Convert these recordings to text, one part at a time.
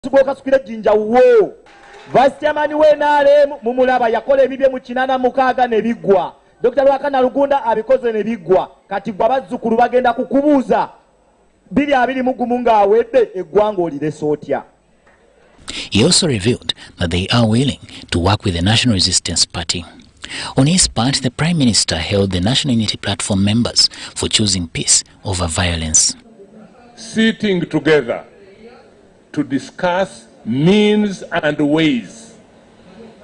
kasukire jinja wo vice chairman wenale mumulaba yakola ebibye mu 86 ne bigwa Dr. Lwakana Lugunda abikoze ne bigwa kati gwa bazzukulu bagenda kukubuuza bili abili mugumu nga awedde eggwanga olire sootya. He also revealed that they are willing to work with the National Resistance Party. On his part, the Prime Minister hailed the National Unity Platform members for choosing peace over violence. Sitting together to discuss means and ways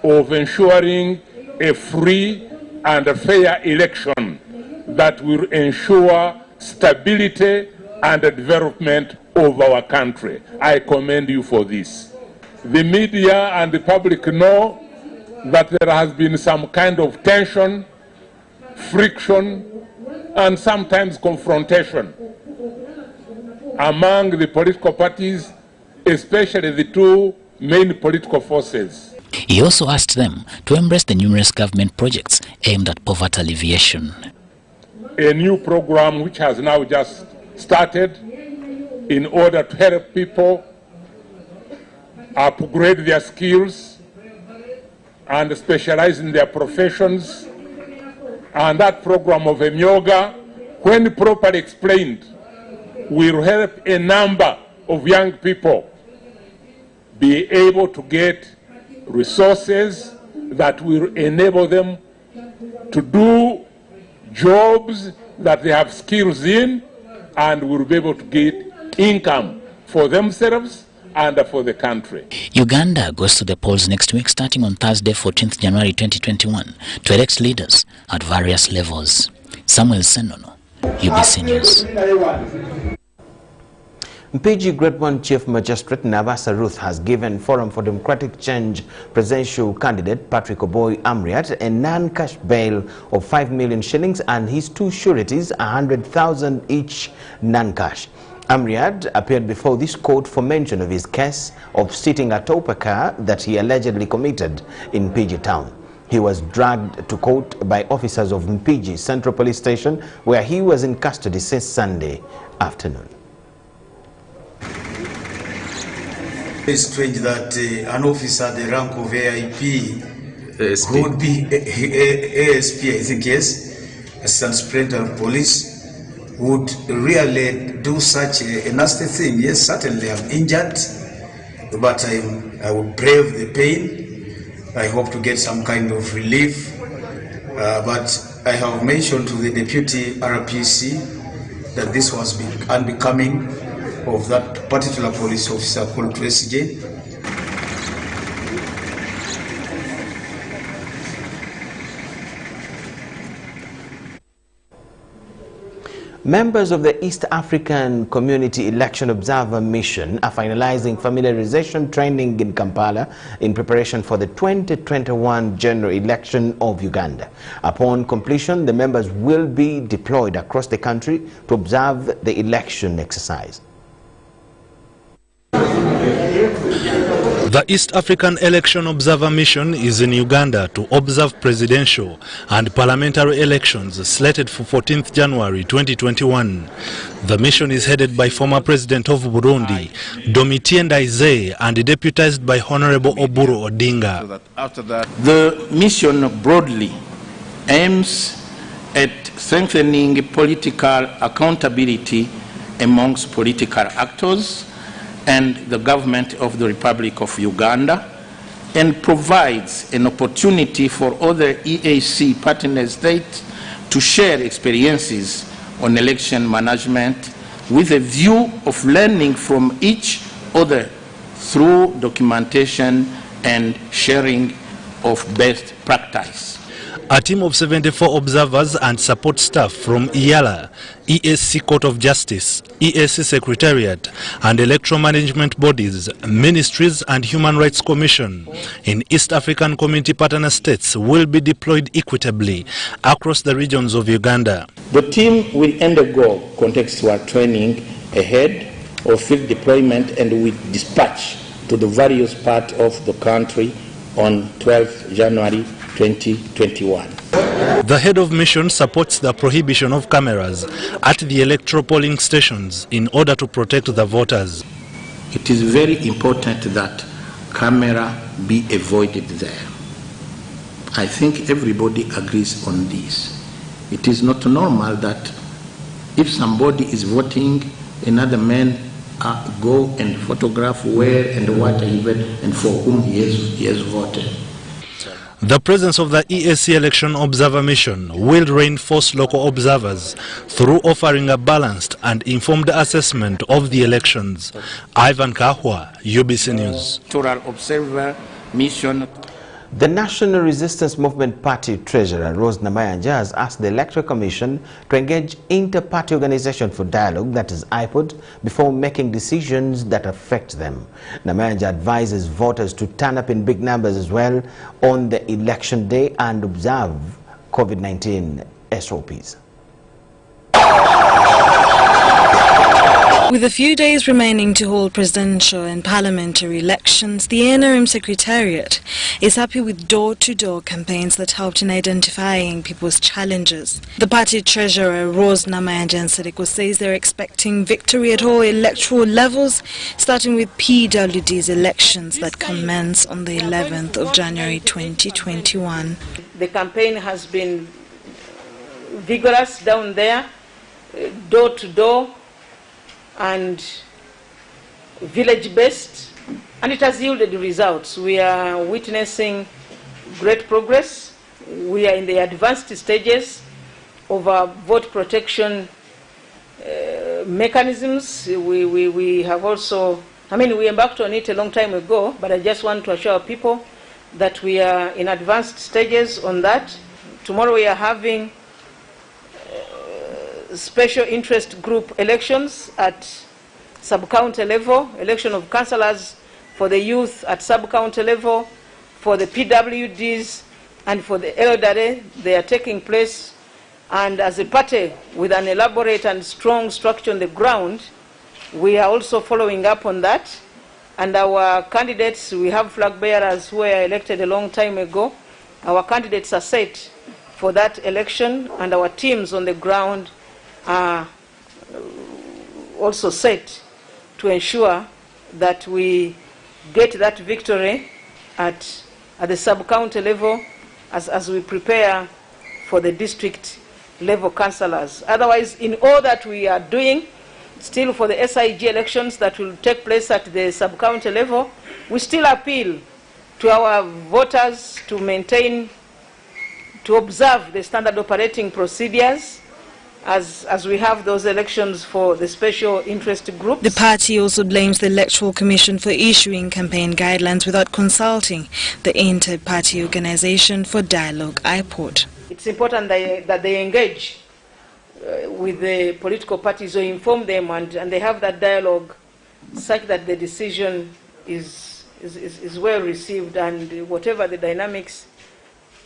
of ensuring a free and a fair election that will ensure stability and development of our country. I commend you for this. The media and the public know that there has been some kind of tension, friction, and sometimes confrontation among the political parties, especially the two main political forces. He also asked them to embrace the numerous government projects aimed at poverty alleviation. A new program which has now just started in order to help people upgrade their skills and specialize in their professions. And that program of Emyoga, when properly explained, will help a number of young people be able to get resources that will enable them to do jobs that they have skills in and will be able to get income for themselves and for the country. Uganda goes to the polls next week starting on Thursday, 14th January 2021 to elect leaders at various levels. Samuel Senono, UBC News. Mpigi Grade 1 Chief Magistrate Navasa Ruth has given Forum for Democratic Change presidential candidate Patrick Oboy Amriat a non-cash bail of 5 million shillings and his two sureties 100,000 each non-cash. Amriat appeared before this court for mention of his case of stealing a topa car that he allegedly committed in Mpigi town. He was dragged to court by officers of Mpigi Central Police Station, where he was in custody since Sunday afternoon. It's strange that an officer at the rank of AIP would be ASP, I think, yes, Assistant Superintendent of Police, would really do such a nasty thing. Yes, certainly I'm injured, but I would brave the pain. I hope to get some kind of relief. But I have mentioned to the Deputy RPC that this was unbecoming of that particular police officer called Tracy J. Members of the East African Community Election Observer Mission are finalizing familiarization training in Kampala in preparation for the 2021 general election of Uganda. Upon completion, the members will be deployed across the country to observe the election exercise. The East African Election Observer Mission is in Uganda to observe presidential and parliamentary elections slated for 14th January 2021. The mission is headed by former President of Burundi, Domitien Ndayizeye, and deputized by Honorable Oburu Odinga. The mission broadly aims at strengthening political accountability amongst political actors and the government of the Republic of Uganda, and provides an opportunity for other EAC partner states to share experiences on election management with a view of learning from each other through documentation and sharing of best practice. A team of 74 observers and support staff from IALA, EAC Court of Justice, EAC Secretariat, and electoral management bodies, ministries, and Human Rights Commission in East African Community Partner States will be deployed equitably across the regions of Uganda. The team will undergo contextual training ahead of field deployment and will dispatch to the various parts of the country on 12th January 2021. The head of mission supports the prohibition of cameras at the electoral polling stations in order to protect the voters. it is very important that camera be avoided there. I think everybody agrees on this. It is not normal that if somebody is voting, another man go and photograph where and what he voted and for whom he has voted. The presence of the EAC Election Observer Mission will reinforce local observers through offering a balanced and informed assessment of the elections. Ivan Kahwa, UBC News. Electoral Observer Mission. The National Resistance Movement Party Treasurer Rose Namayanja has asked the Electoral Commission to engage inter-party organization for dialogue, that is IPOD, before making decisions that affect them. Namayanja advises voters to turn up in big numbers as well on the election day and observe COVID-19 SOPs. With a few days remaining to hold presidential and parliamentary elections, the NRM Secretariat is happy with door-to-door campaigns that helped in identifying people's challenges. The party treasurer, Rose Namayanja says they're expecting victory at all electoral levels, starting with PWD's elections that commence on the 11th of January 2021. The campaign has been vigorous down there, door-to-door, and village-based, and it has yielded results. We are witnessing great progress. We are in the advanced stages of our vote protection mechanisms. We have also, we embarked on it a long time ago, but I just want to assure people that we are in advanced stages on that. Tomorrow we are having special interest group elections at sub-county level, election of councillors for the youth at sub-county level, for the PWDs and for the elderly. They are taking place, and as a party with an elaborate and strong structure on the ground, we are also following up on that. And our candidates, we have flag bearers who were elected a long time ago. Our candidates are set for that election, and our teams on the ground are also set to ensure that we get that victory at the sub-county level as we prepare for the district level councillors. Otherwise, in all that we are doing, still for the SIG elections that will take place at the sub-county level, we still appeal to our voters to maintain, to observe the standard operating procedures as we have those elections for the special interest groups. The party also blames the Electoral Commission for issuing campaign guidelines without consulting the inter-party organization for dialogue, IPOD. It's important that they engage with the political parties or inform them and they have that dialogue such that the decision is well received, and whatever the dynamics,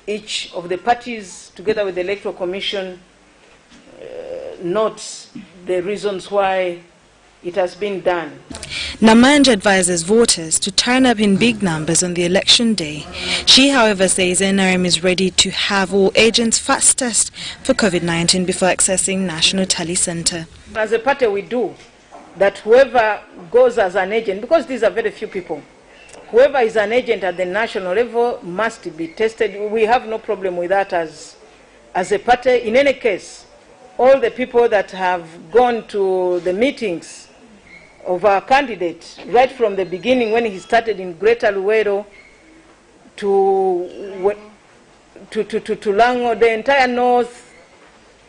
each of the parties together with the Electoral Commission notes the reasons why it has been done. Namayanja advises voters to turn up in big numbers on the election day. She, however, says NRM is ready to have all agents fast test for COVID-19 before accessing National Tally Center. As a party, we do that whoever goes as an agent, because these are very few people, whoever is an agent at the national level must be tested. We have no problem with that as a party. In any case, all the people that have gone to the meetings of our candidate, right from the beginning when he started in Greater Luweero to Lango, the entire north,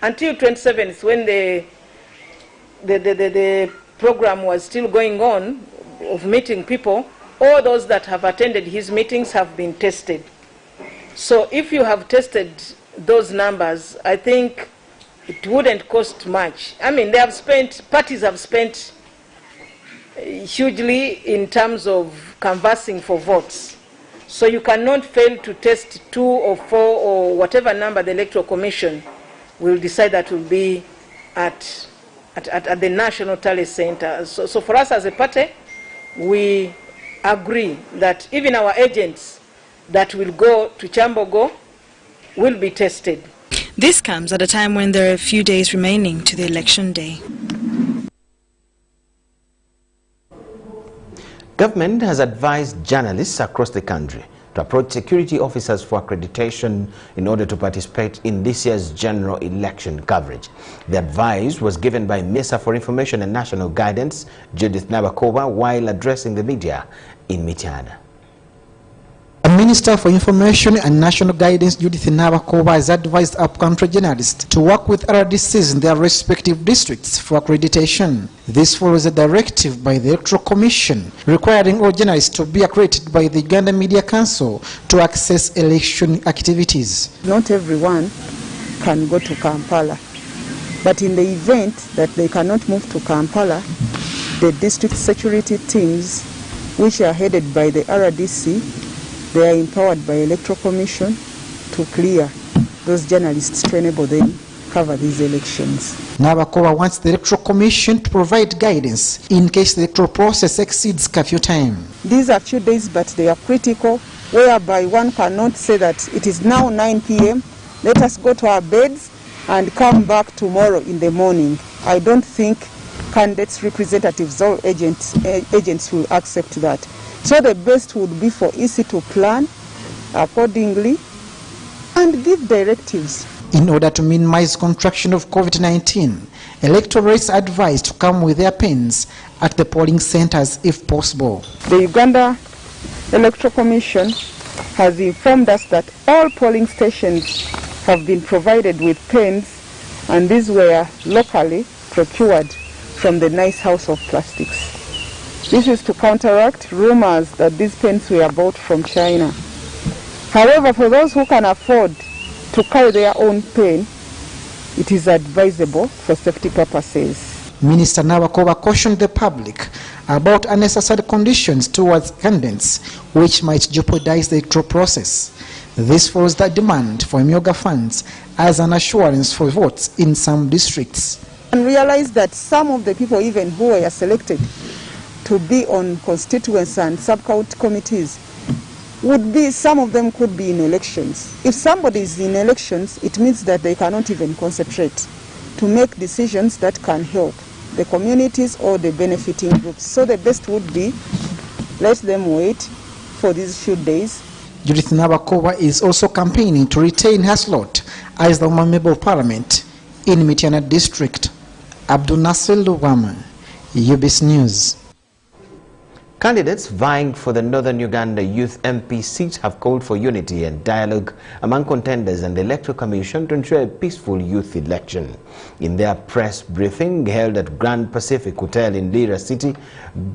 until 27th when the program was still going on of meeting people, all those that have attended his meetings have been tested. So if you have tested those numbers, I think it wouldn't cost much. Parties have spent hugely in terms of canvassing for votes. So you cannot fail to test 2 or 4 or whatever number the Electoral Commission will decide that will be at the National Tally Center. So for us as a party, we agree that even our agents that will go to Chambogo will be tested. This comes at a time when there are a few days remaining to the election day. Government has advised journalists across the country to approach security officers for accreditation in order to participate in this year's general election coverage. The advice was given by Minister for Information and National Guidance, Judith Nabakova, while addressing the media in Mityana. The Minister for Information and National Guidance, Judith Nabakova, has advised upcountry journalists to work with RDCs in their respective districts for accreditation. This follows a directive by the Electoral Commission requiring all journalists to be accredited by the Uganda Media Council to access election activities. Not everyone can go to Kampala, but in the event that they cannot move to Kampala, the district security teams, which are headed by the RDC, they are empowered by Electoral Commission to clear those journalists to enable them cover these elections. Nabakova wants the Electoral Commission to provide guidance in case the electoral process exceeds curfew time. These are few days, but they are critical, whereby one cannot say that it is now 9 p.m., let us go to our beds and come back tomorrow in the morning. I don't think candidates, representatives, or agents will accept that. So the best would be for EC to plan accordingly and give directives. In order to minimize contraction of COVID-19, electorates are advised to come with their pens at the polling centers if possible. The Uganda Electoral Commission has informed us that all polling stations have been provided with pens, and these were locally procured from the nice house of plastics. This is to counteract rumors that these pens were bought from China. However, for those who can afford to carry their own pen, it is advisable for safety purposes. Minister Nabakova cautioned the public about unnecessary conditions towards candidates which might jeopardize the electoral process. This follows the demand for Myoga funds as an assurance for votes in some districts. And realize that some of the people even who were selected to be on constituents and sub-county committees would be, some of them could be in elections. If somebody is in elections, it means that they cannot even concentrate to make decisions that can help the communities or the benefiting groups. So the best would be, let them wait for these few days. Judith Nabakova is also campaigning to retain her slot as the Member of Parliament in Mityana District. Abdul Nasser Lugama, UBC News. Candidates vying for the Northern Uganda Youth MP seat have called for unity and dialogue among contenders and the Electoral Commission to ensure a peaceful youth election. In their press briefing held at Grand Pacific Hotel in Lira City,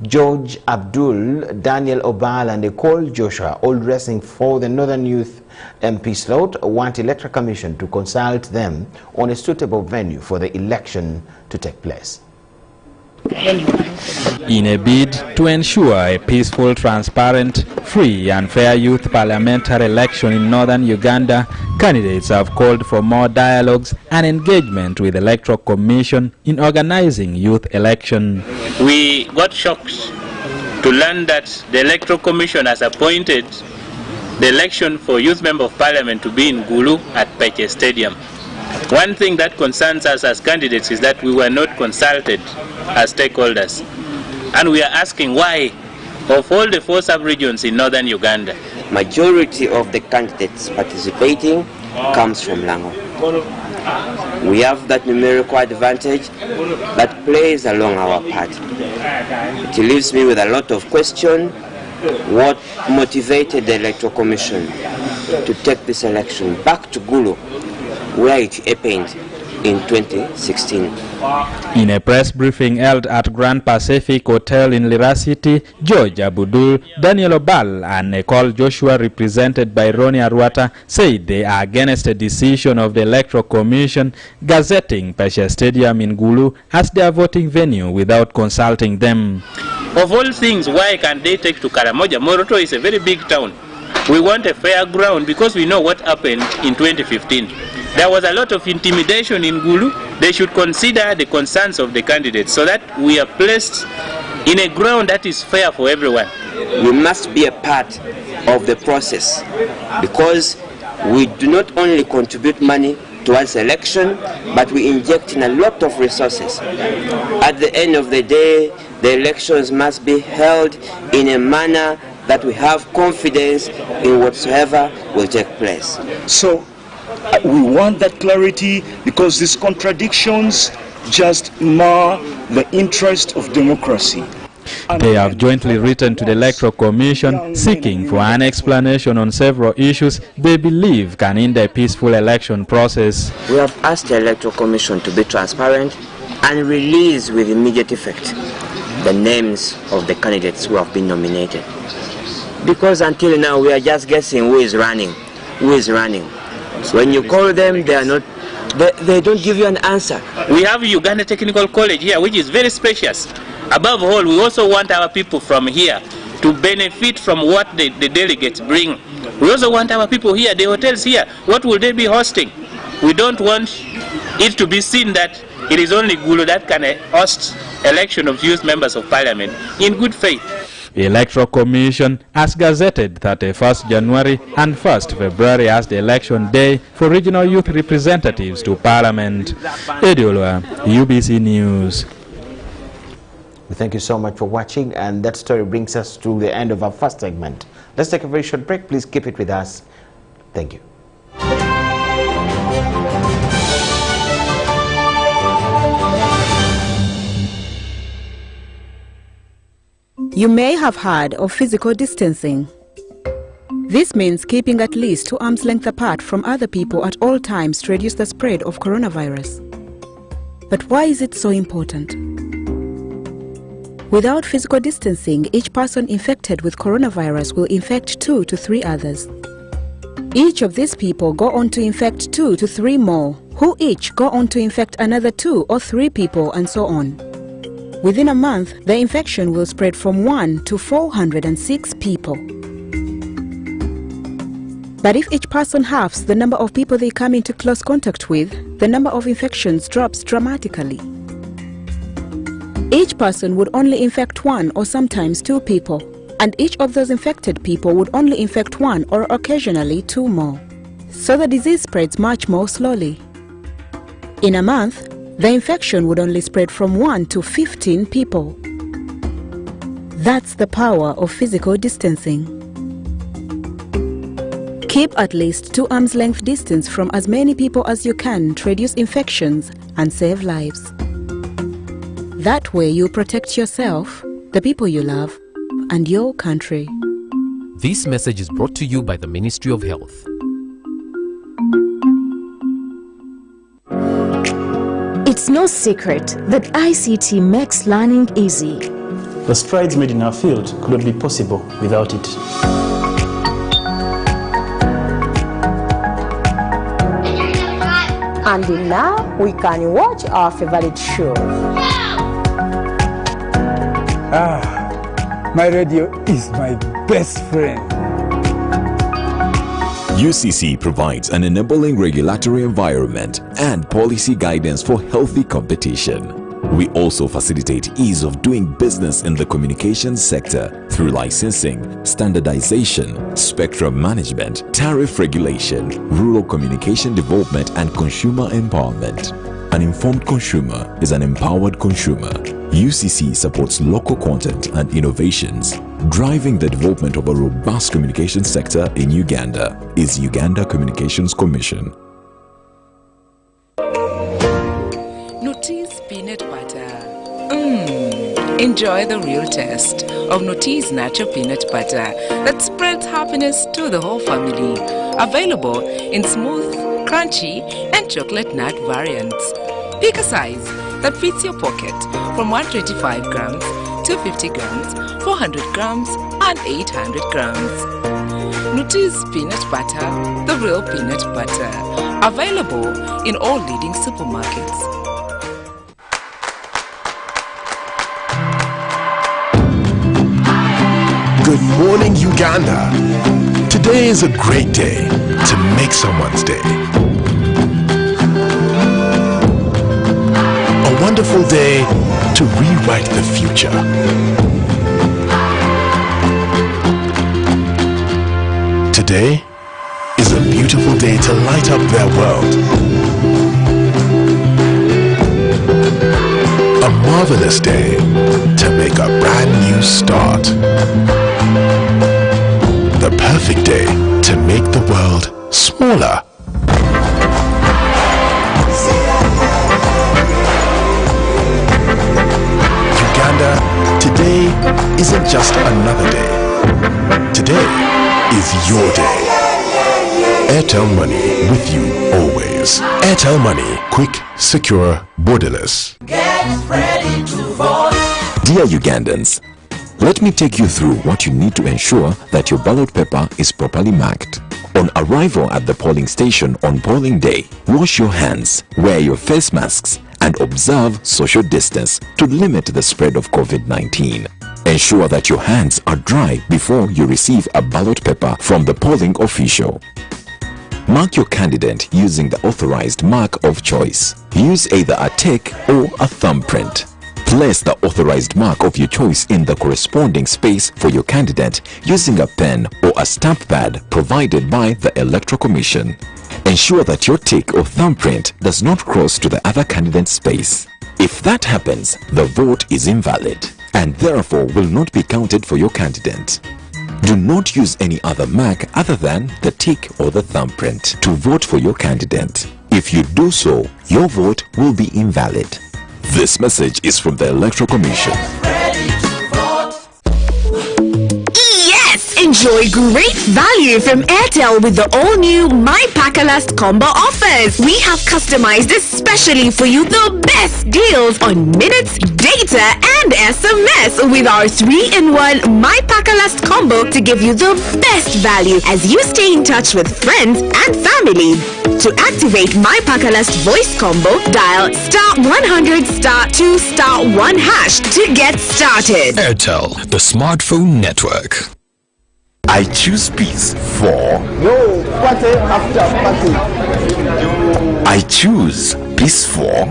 George Abdul, Daniel Obal and Ecole Joshua, all dressing for the Northern Youth MP slot, want Electoral Commission to consult them on a suitable venue for the election to take place. In a bid to ensure a peaceful, transparent, free and fair youth parliamentary election in northern Uganda, candidates have called for more dialogues and engagement with the Electoral Commission in organizing youth election. We got shocked to learn that the Electoral Commission has appointed the election for Youth Member of Parliament to be in Gulu at Peche Stadium. One thing that concerns us as candidates is that we were not consulted as stakeholders. And we are asking why, of all the 4 sub-regions in northern Uganda, majority of the candidates participating comes from Lango. We have that numerical advantage that plays along our party. It leaves me with a lot of questions. What motivated the Electoral Commission to take this election back to Gulu, where it happened in 2016. In a press briefing held at Grand Pacific Hotel in Lira City, George Abudul, Daniel Obal and Ecole Joshua, represented by Ronnie Arwata, said they are against a decision of the Electoral Commission gazetting Peche Stadium in Gulu as their voting venue without consulting them. Of all things, why can they take to Karamoja? Moroto is a very big town. We want a fair ground because we know what happened in 2015. There was a lot of intimidation in Gulu. They should consider the concerns of the candidates so that we are placed in a ground that is fair for everyone. We must be a part of the process because we do not only contribute money towards election, but we inject in a lot of resources. At the end of the day, the elections must be held in a manner that we have confidence in whatsoever will take place. So we want that clarity, because these contradictions just mar the interest of democracy. They have jointly written to the Electoral Commission seeking for an explanation on several issues they believe can hinder a peaceful election process. We have asked the Electoral Commission to be transparent and release with immediate effect the names of the candidates who have been nominated. Because until now we are just guessing who is running. When you call them, they are not. They don't give you an answer. We have Uganda Technical College here, which is very spacious. Above all, we also want our people from here to benefit from what the delegates bring. We also want our people here, the hotels here, what will they be hosting? We don't want it to be seen that it is only Gulu that can host election of youth members of parliament in good faith. The Electoral Commission has gazetted 31st January and 1st February as the election day for regional youth representatives to Parliament. Ediolwa, UBC News. Thank you so much for watching, and that story brings us to the end of our first segment. Let's take a very short break. Please keep it with us. Thank you. You may have heard of physical distancing. This means keeping at least 2 arms length apart from other people at all times to reduce the spread of coronavirus. But why is it so important? Without physical distancing, each person infected with coronavirus will infect 2 to 3 others. Each of these people go on to infect 2 to 3 more, who each go on to infect another 2 or 3 people, and so on. Within a month, the infection will spread from 1 to 406 people. But if each person halves the number of people they come into close contact with, the number of infections drops dramatically. Each person would only infect 1 or sometimes 2 people, and each of those infected people would only infect 1 or occasionally 2 more. So the disease spreads much more slowly. In a month, the infection would only spread from 1 to 15 people. That's the power of physical distancing. Keep at least 2 arms length distance from as many people as you can to reduce infections and save lives. That way you protect yourself, the people you love, and your country. This message is brought to you by the Ministry of Health. It's no secret that ICT makes learning easy. The strides made in our field could not be possible without it. And now we can watch our favorite show. My radio is my best friend. UCC provides an enabling regulatory environment and policy guidance for healthy competition. We also facilitate ease of doing business in the communications sector through licensing, standardization, spectrum management, tariff regulation, rural communication development, and consumer empowerment. An informed consumer is an empowered consumer. UCC supports local content and innovations. Driving the development of a robust communication sector in Uganda is Uganda Communications Commission. Notice peanut butter. Enjoy the real taste of Notice natural peanut butter that spreads happiness to the whole family. Available in smooth, crunchy, and chocolate nut variants. Pick a size that fits your pocket from 125 grams, 250 grams, 400 grams, and 800 grams. Notice peanut butter, the real peanut butter. Available in all leading supermarkets. Good morning, Uganda. Today is a great day to make someone's day. A wonderful day to rewrite the future. Today is a beautiful day to light up their world. A marvelous day to make a brand new start. The perfect day to make the world smaller. Uganda, today isn't just another day. Today is your day. Airtel Money, with you always. Airtel Money, quick, secure, borderless. Get ready to vote. Dear Ugandans, let me take you through what you need to ensure that your ballot paper is properly marked. On arrival at the polling station on polling day, wash your hands, wear your face masks, and observe social distance to limit the spread of COVID-19. Ensure that your hands are dry before you receive a ballot paper from the polling official. Mark your candidate using the authorized mark of choice. Use either a tick or a thumbprint. Place the authorized mark of your choice in the corresponding space for your candidate using a pen or a stamp pad provided by the Electoral Commission. Ensure that your tick or thumbprint does not cross to the other candidate's space. If that happens, the vote is invalid and therefore will not be counted for your candidate. Do not use any other mark other than the tick or the thumbprint to vote for your candidate. If you do so, your vote will be invalid. This message is from the Electoral Commission. Enjoy great value from Airtel with the all-new My Pakalast combo offers. We have customized especially for you the best deals on minutes, data, and SMS with our 3-in-1 My Pakalast combo to give you the best value as you stay in touch with friends and family. To activate My Pakalast voice combo, dial *100*2*1# to get started. Airtel, the smartphone network. I choose peace for... No, party after party. I choose peace for...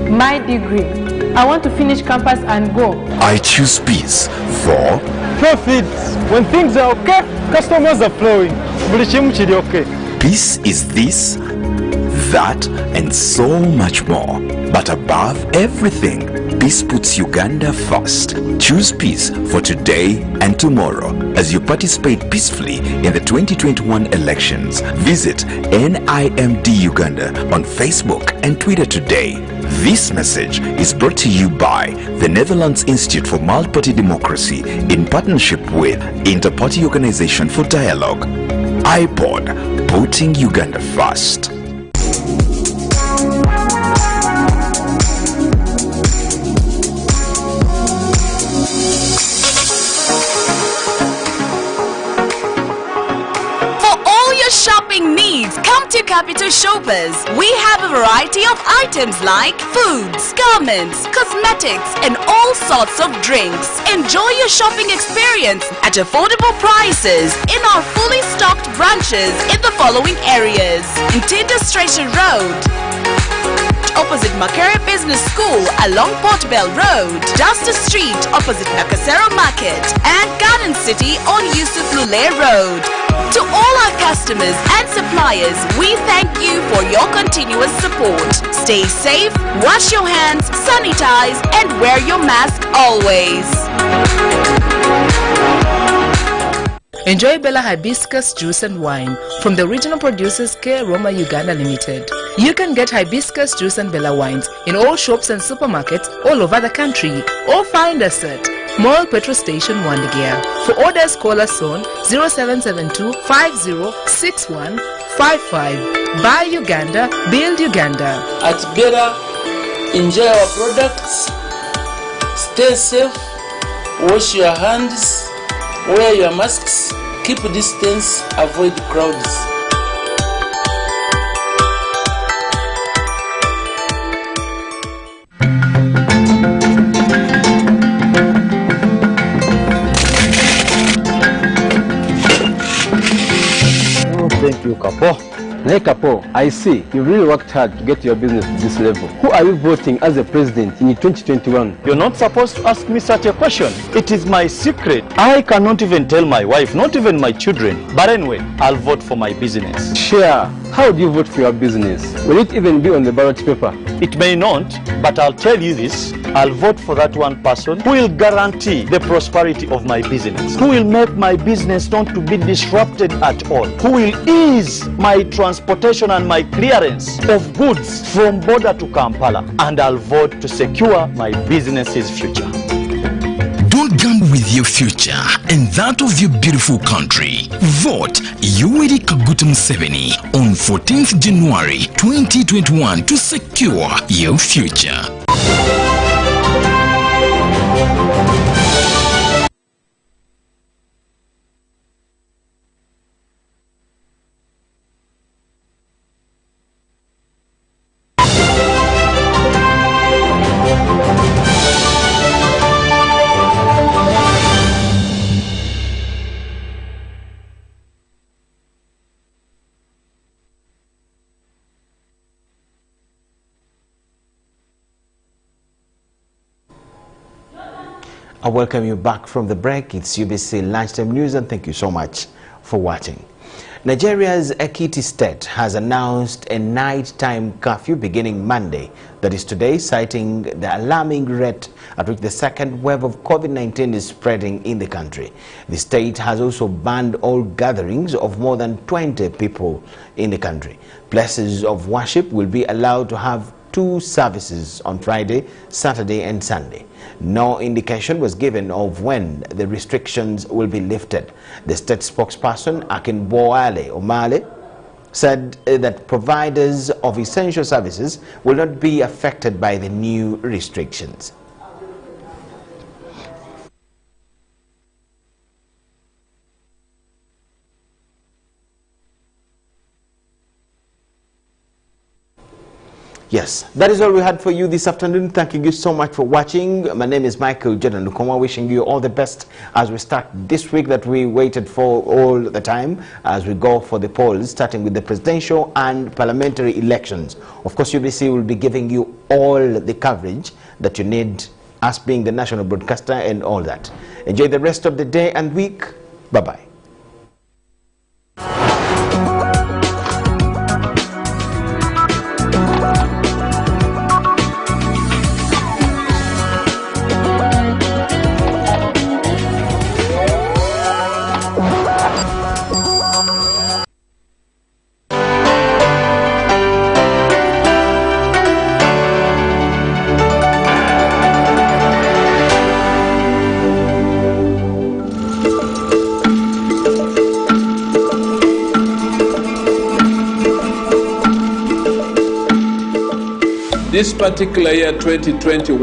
My degree. I want to finish campus and go. I choose peace for... Profits. When things are okay, customers are flowing. Okay. Peace is this, that, and so much more. But above everything, peace puts Uganda first. Choose peace for today and tomorrow as you participate peacefully in the 2021 elections. Visit NIMD Uganda on Facebook and Twitter today. This message is brought to you by the Netherlands Institute for Multi-Party Democracy in partnership with Inter-Party Organization for Dialogue. iPod, putting Uganda first. Shopping needs, come to Capital Shoppers. We have a variety of items like foods, garments, cosmetics, and all sorts of drinks. Enjoy your shopping experience at affordable prices in our fully stocked branches in the following areas: Ntinda Station Road, opposite Makere Business School along Port Bell Road, Duster Street opposite Nakasero Market, and Garden City on Yusuf Lule Road. To all our customers and suppliers, we thank you for your continuous support. Stay safe, wash your hands, sanitize, and wear your mask always. Enjoy Bella Hibiscus juice and wine from the regional producers K Roma Uganda Limited. You can get hibiscus juice and Bella wines in all shops and supermarkets all over the country, or find us at Mall Petrol Station Wandigia. For orders, call us on 0772 506155. Buy Uganda, build Uganda. At Bella, enjoy our products, stay safe, wash your hands, wear your masks, keep distance, avoid crowds. Thank you, Kapo. Hey, Kapo, I see you really worked hard to get your business to this level. Who are you voting as a president in 2021? You're not supposed to ask me such a question. It is my secret. I cannot even tell my wife, not even my children. But anyway, I'll vote for my business. Sure. How do you vote for your business? Will it even be on the ballot paper? It may not, but I'll tell you this. I'll vote for that one person who will guarantee the prosperity of my business, who will make my business not to be disrupted at all, who will ease my transportation and my clearance of goods from border to Kampala, and I'll vote to secure my business's future. Don't gamble with your future and that of your beautiful country. Vote Yoweri Kaguta Museveni on 14th January 2021 to secure your future. I welcome you back from the break. It's UBC Lunchtime News, and thank you so much for watching. Nigeria's Ekiti state has announced a nighttime curfew beginning Monday, that is today, citing the alarming rate at which the second wave of COVID-19 is spreading in the country. The state has also banned all gatherings of more than 20 people in the country. Places of worship will be allowed to have 2 services on Friday, Saturday and Sunday. No indication was given of when the restrictions will be lifted. The state spokesperson, Akinboale Omale, said that providers of essential services will not be affected by the new restrictions. Yes, that is all we had for you this afternoon. Thank you so much for watching. My name is Michael Jordan Lukoma, wishing you all the best as we start this week that we waited for all the time, as we go for the polls, starting with the presidential and parliamentary elections. Of course, UBC will be giving you all the coverage that you need, us being the national broadcaster and all that. Enjoy the rest of the day and week. Bye-bye. This particular year, 2021,